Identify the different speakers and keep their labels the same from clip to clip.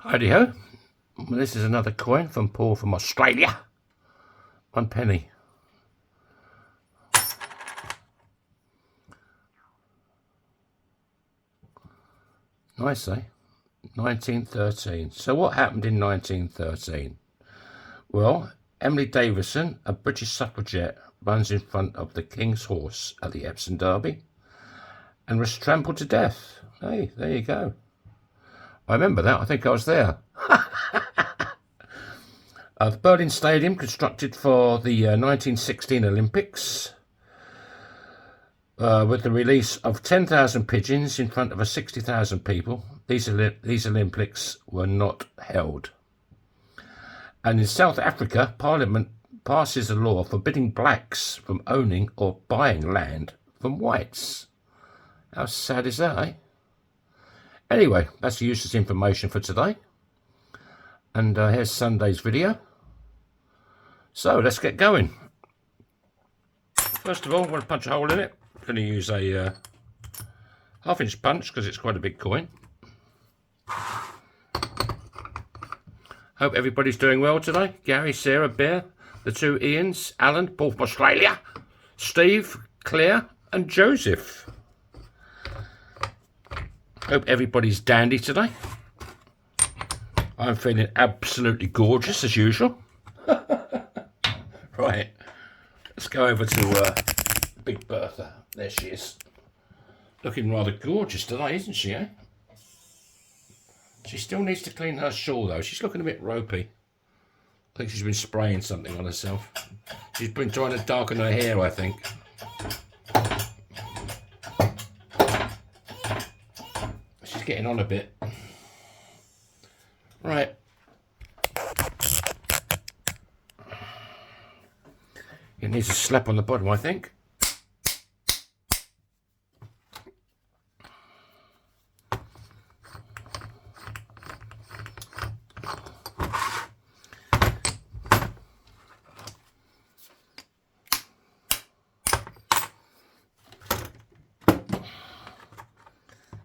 Speaker 1: Righty-ho. Well, this is another coin from Paul from Australia. 1 penny. Nice, eh? 1913. So what happened in 1913? Well, Emily Davison, a British suffragette, runs in front of the King's Horse at the Epsom Derby and was trampled to death. Hey, there you go. I remember that. I think I was there. The Berlin Stadium, constructed for the 1916 Olympics, with the release of 10,000 pigeons in front of 60,000 people. These Olympics were not held. And in South Africa, Parliament passes a law forbidding blacks from owning or buying land from whites. How sad is that, eh? Anyway, that's useless information for today. And here's Sunday's video. So let's get going. First of all, I'm going to punch a hole in it. I'm going to use a half-inch punch because it's quite a big coin. Hope everybody's doing well today. Gary, Sarah, Bear, the two Ians, Alan, Paul from Australia, Steve, Claire and Joseph. Hope everybody's dandy today. I'm feeling absolutely gorgeous as usual. Right, let's go over to Big Bertha. There she is. Looking rather gorgeous today, isn't she, eh? She still needs to clean her shawl, though. She's looking a bit ropey. I think she's been spraying something on herself. She's been trying to darken her hair, I think. She's getting on a bit. Right. It needs a slap on the bottom, I think.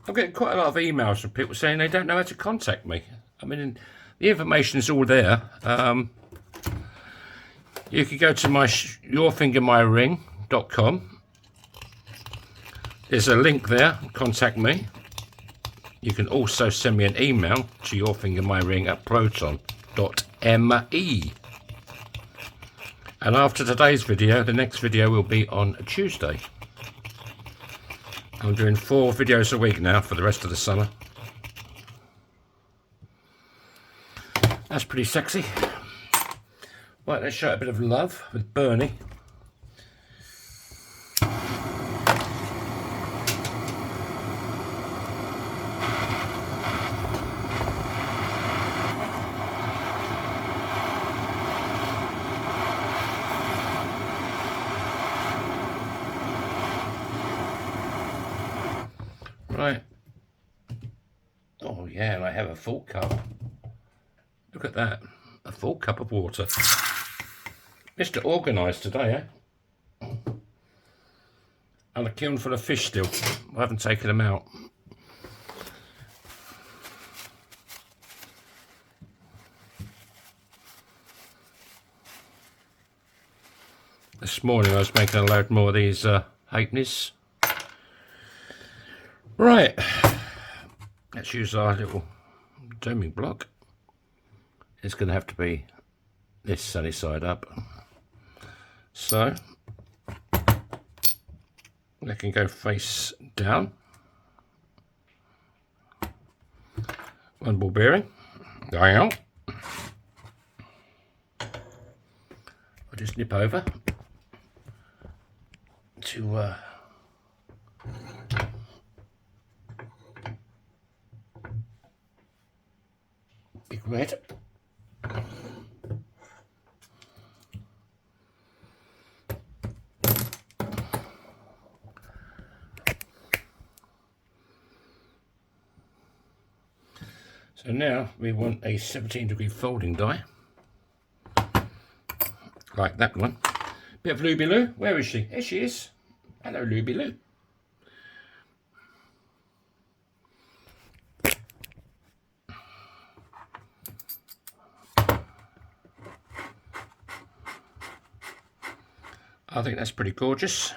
Speaker 1: I'm getting quite a lot of emails from people saying they don't know how to contact me. I mean, the information is all there. You can go to my yourfingermyring.com. There's a link there. Contact me. You can also send me an email to yourfingermyring@proton.me. And after today's video, the next video will be on Tuesday. I'm doing 4 videos a week now for the rest of the summer. That's pretty sexy. Right, let's show it a bit of love with Bernie. Right. Oh yeah, and I have a full cup. Look at that. A full cup of water. Mr. Organised today, eh? And a kiln full of fish still. I haven't taken them out. This morning I was making a load more of these halfpennies. Right. Let's use our little doming block. It's going to have to be this sunny side up. So they can go face down. 1 ball bearing going out. I'll just nip over to Big Red. So now we want a 17-degree folding die, like that one. Bit of Luby Lou. Where is she? Here she is. Hello, Luby Lou. I think that's pretty gorgeous.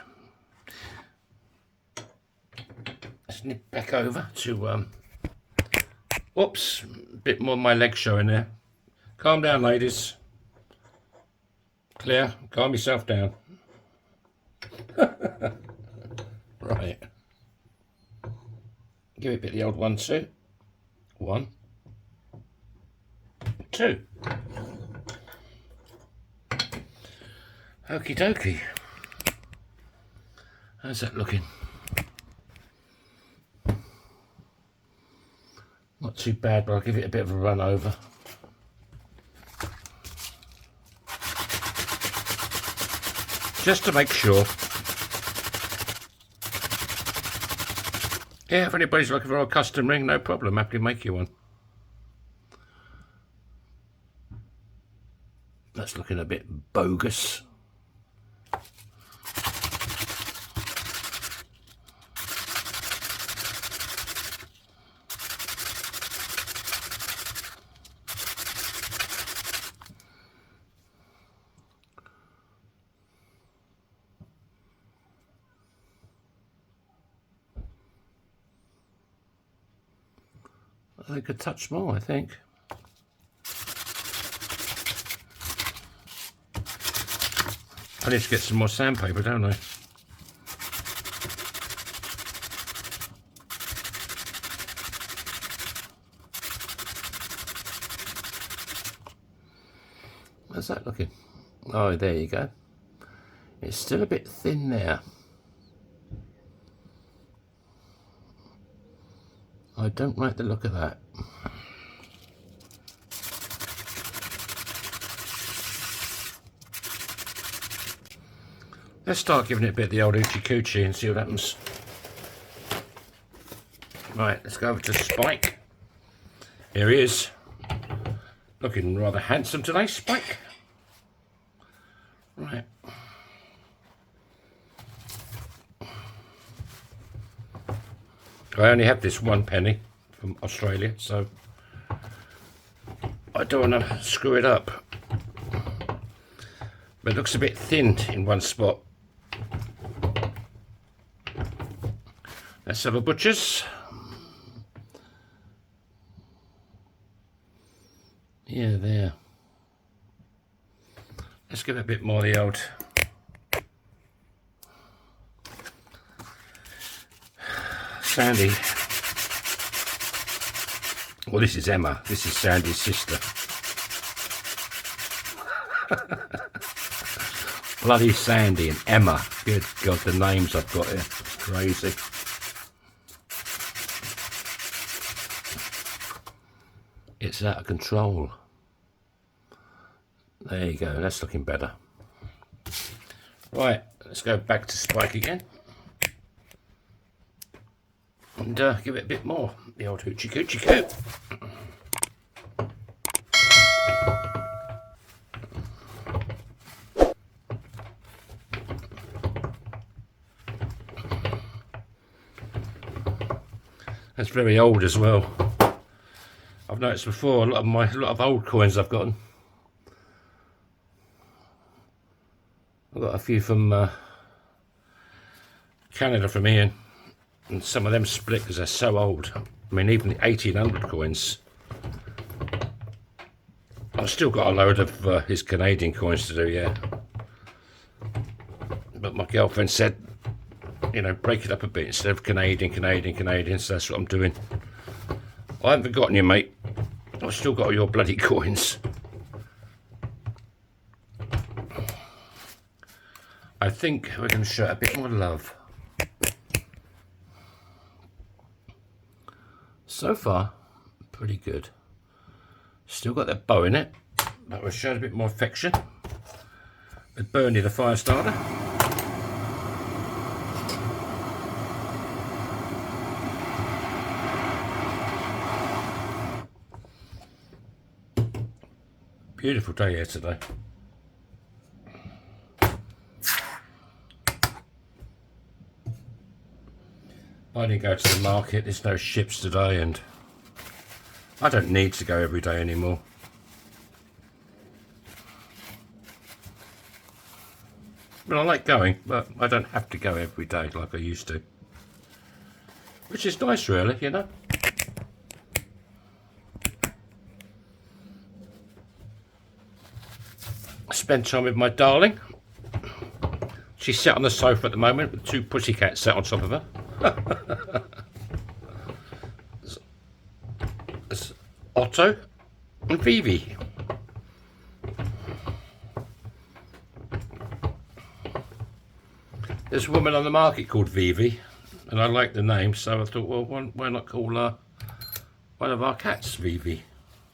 Speaker 1: Let's nip back over to, whoops, a bit more of my leg showing there. Calm down, ladies. Claire, calm yourself down. Right. Give it a bit of the old 1, 2. 1, 2. Okie dokie. How's that looking? Not too bad, but I'll give it a bit of a run over. Just to make sure. Yeah, if anybody's looking for a custom ring, no problem, happily make you one. That's looking a bit bogus. I could touch more, I think. I need to get some more sandpaper, don't I? How's that looking? Oh, there you go. It's still a bit thin there. I don't like the look of that. Let's start giving it a bit of the old Oochie Coochie and see what happens. Right, let's go over to Spike. Here he is. Looking rather handsome today, Spike. Right. I only have this 1 penny from Australia, so I don't want to screw it up. But it looks a bit thin in one spot. Let's have a butcher's. Yeah, there. Let's give it a bit more of the old Sandy. Well, this is Emma. This is Sandy's sister. Bloody Sandy and Emma. Good God, the names I've got here. Crazy. It's out of control. There you go. That's looking better. Right, let's go back to Spike again. And give it a bit more. The old Hoochie Coochie Coo. That's very old as well. I've noticed before a lot of old coins I've gotten. I've got a few from Canada from Ian, and some of them split because they're so old. I mean, even the 1800 coins. I've still got a load of his Canadian coins to do, yeah. But my girlfriend said, you know, break it up a bit instead of Canadian, so that's what I'm doing. I haven't forgotten you, mate. I've still got all your bloody coins. I think we're going to show a bit more love. So far, pretty good. Still got that bow in it, but we'll show a bit more affection with Bernie the fire starter. Beautiful day here today. I didn't go to the market, there's no ships today, and I don't need to go every day anymore. But I like going, but I don't have to go every day like I used to. Which is nice, really, you know. Spend time with my darling. She's sat on the sofa at the moment with 2 pussycats sat on top of her. There's Otto and Vivi. There's a woman on the market called Vivi, and I like the name, so I thought, well, why not call one of our cats Vivi?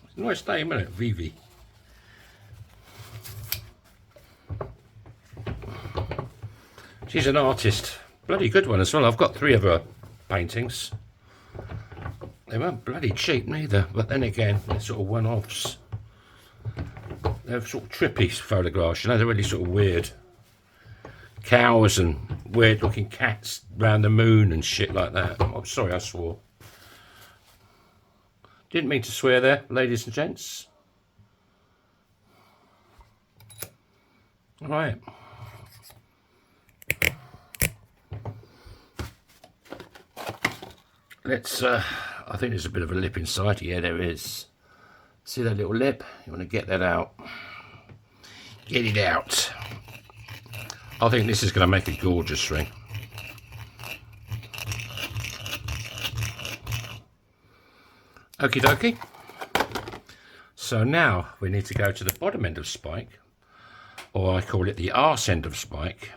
Speaker 1: It's a nice name, isn't it? Vivi. She's an artist. Bloody good one as well. I've got 3 of her paintings. They weren't bloody cheap neither, but then again, they're sort of one-offs. They're sort of trippy photographs, you know, they're really sort of weird. Cows and weird-looking cats round the moon and shit like that. I'm sorry I swore. Didn't mean to swear there, ladies and gents. All right. Let's, I think there's a bit of a lip inside. Yeah, there is. See that little lip? You want to get that out. Get it out. I think this is going to make a gorgeous ring. Okie dokie. So now we need to go to the bottom end of Spike, or I call it the arse end of Spike,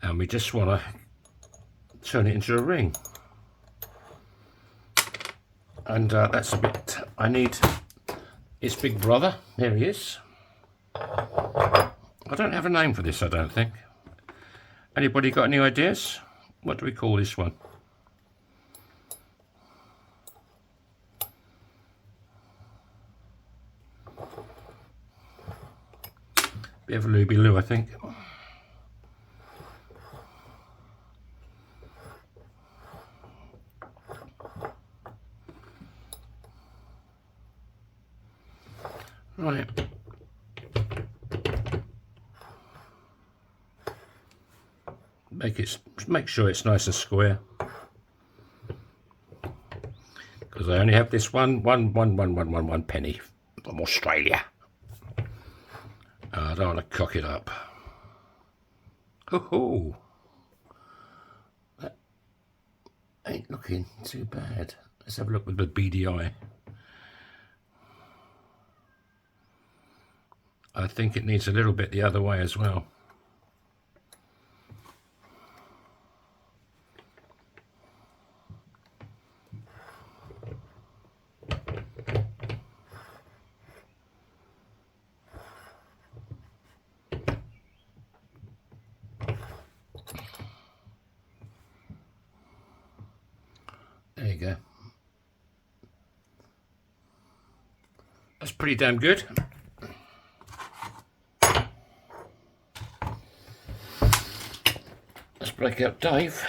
Speaker 1: and we just want to turn it into a ring. And that's a bit, I need its big brother. There he is. I don't have a name for this, I don't think. Anybody got any ideas? What do we call this one? Bit of a looby-loo, I think. Right. Make sure it's nice and square. Because I only have this one penny from Australia. I don't want to cock it up. Oh, that ain't looking too bad. Let's have a look with the beady eye. I think it needs a little bit the other way as well. There you go. That's pretty damn good. Let's break out Dave.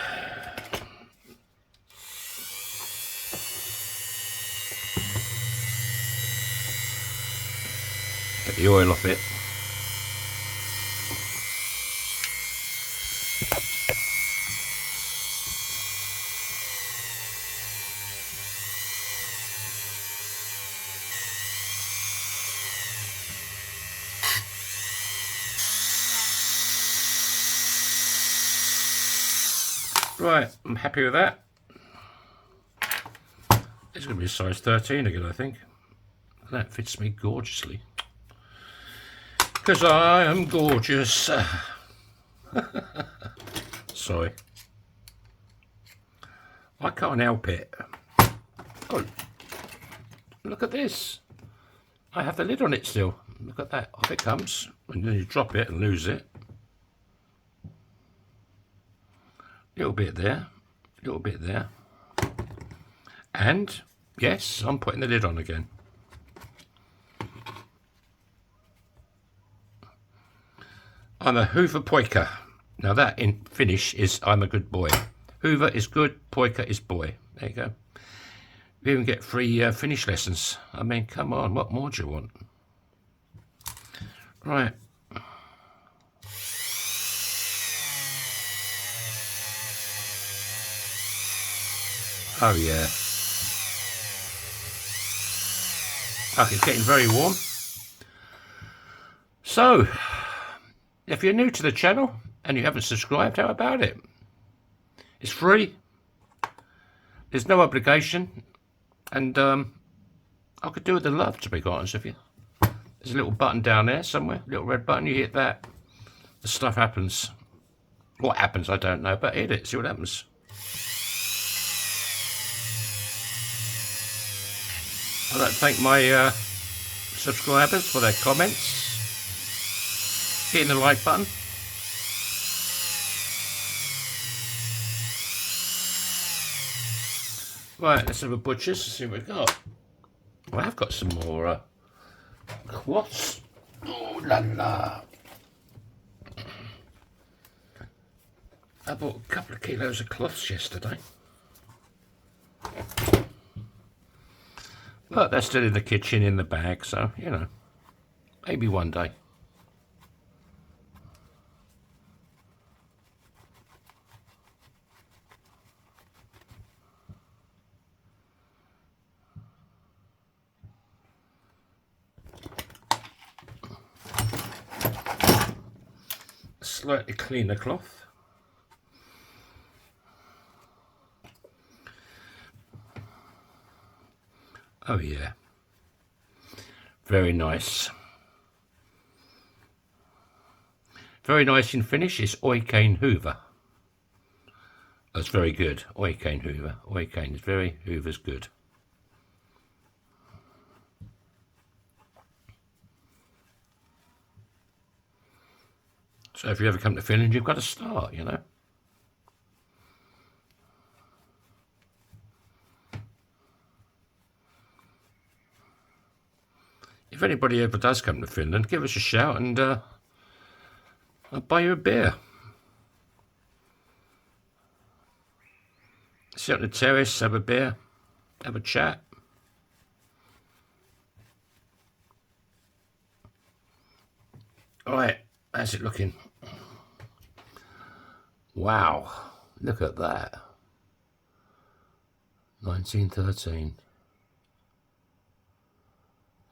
Speaker 1: Get the oil off it. Right, I'm happy with that. It's going to be a size 13 again, I think. That fits me gorgeously. Because I am gorgeous. Sorry. I can't help it. Oh, look at this. I have the lid on it still. Look at that. Off it comes. And then you drop it and lose it. Little bit there, little bit there, and yes, I'm putting the lid on again. I'm a Hoover Poika. Now that in Finnish is I'm a good boy. Hoover is good, Poika is boy. There you go. You even get free Finnish lessons. I mean, come on, what more do you want? Right. Oh yeah. Okay, it's getting very warm. So, if you're new to the channel and you haven't subscribed, how about it? It's free. There's no obligation. And I could do with the love, to be quite honest with you. There's a little button down there somewhere, a little red button. You hit that, the stuff happens. What happens, I don't know, but hit it, see what happens. I'd like to thank my subscribers for their comments, hitting the like button. Right, let's have a butcher's, see what we've got. Well, I've got some more cloths. Oh la la. I bought a couple of kilos of cloths yesterday. But they're still in the kitchen in the bag, so, you know, maybe one day. Slightly cleaner cloth. Oh yeah, very nice. Very nice in finish is Oikein Hoover. That's very good. Oikein Hoover. Oikein is very, Hoover's good. So if you ever come to Finland, you've got to start, you know. If anybody ever does come to Finland, give us a shout and I'll buy you a beer. Sit on the terrace, have a beer, have a chat. Alright, how's it looking? Wow, look at that. 1913.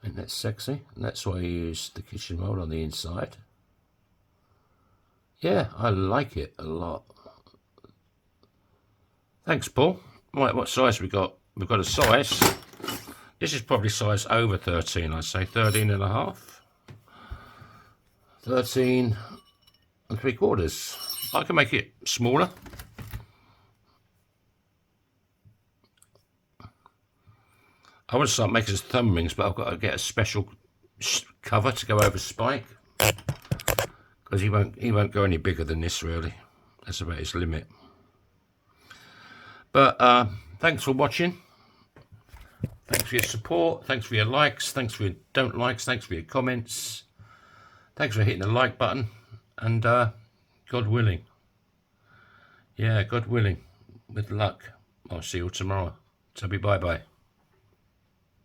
Speaker 1: Isn't that sexy? And that's why I use the kitchen roll on the inside. Yeah, I like it a lot. Thanks, Paul. Right, what size we got? We've got a size. This is probably size over 13, I'd say. 13 and a half. 13 and 3/4. I can make it smaller. I want to start making thumb rings, but I've got to get a special cover to go over Spike, because he won't go any bigger than this really. That's about his limit. But thanks for watching. Thanks for your support. Thanks for your likes. Thanks for your don't likes. Thanks for your comments. Thanks for hitting the like button. And God willing. Yeah, God willing. With luck. I'll see you all tomorrow. So bye bye.